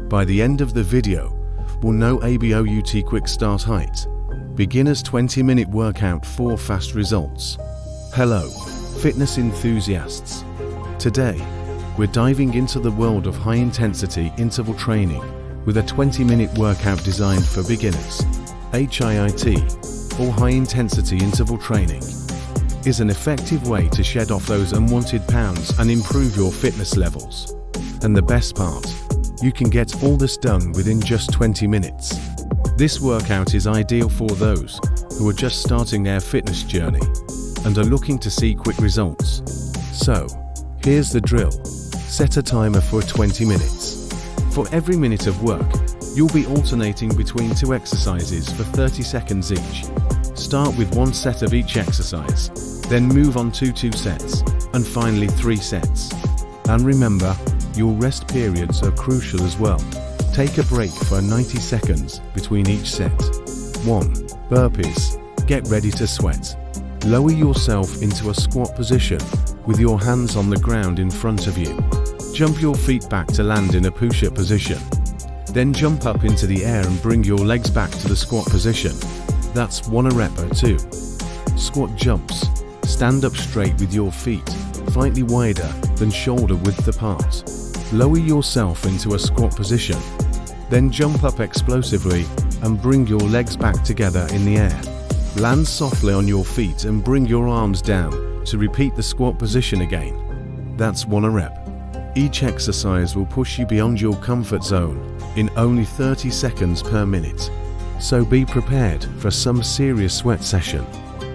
By the end of the video, we'll know about Quick Start HIIT, beginner's 20-minute workout for fast results. Hello, fitness enthusiasts. Today, we're diving into the world of high-intensity interval training with a 20-minute workout designed for beginners. HIIT, or high-intensity interval training, is an effective way to shed off those unwanted pounds and improve your fitness levels. And the best part, you can get all this done within just 20 minutes. This workout is ideal for those who are just starting their fitness journey and are looking to see quick results. So, here's the drill. Set a timer for 20 minutes. For every minute of work, you'll be alternating between 2 exercises for 30 seconds each. Start with 1 set of each exercise, then move on to 2 sets, and finally 3 sets. And remember, your rest periods are crucial as well. Take a break for 90 seconds between each set. 1. Burpees. Get ready to sweat. Lower yourself into a squat position with your hands on the ground in front of you. Jump your feet back to land in a push-up position. Then jump up into the air and bring your legs back to the squat position. That's 1 rep. 2. Squat jumps. Stand up straight with your feet slightly wider than shoulder width apart. Lower yourself into a squat position. Then jump up explosively and bring your legs back together in the air. Land softly on your feet and bring your arms down to repeat the squat position again. That's 1 rep. Each exercise will push you beyond your comfort zone in only 30 seconds per minute. So be prepared for some serious sweat session.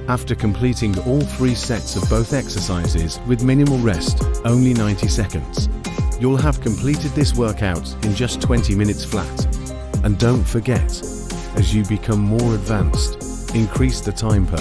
After completing all 3 sets of both exercises with minimal rest, only 90 seconds, you'll have completed this workout in just 20 minutes flat. And don't forget, as you become more advanced, increase the time per